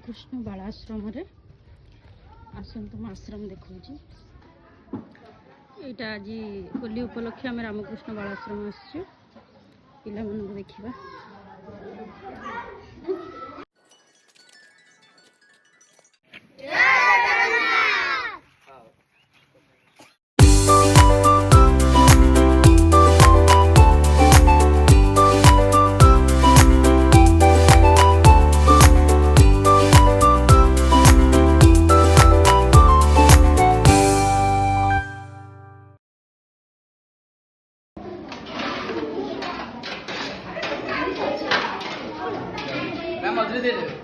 रामकृष्ण बालाश्रम आसतु आश्रम देखा यहाँ आज होली उपलक्षे आम रामकृष्ण बालाश्रम आसचु पिला देखा मजरे दे दे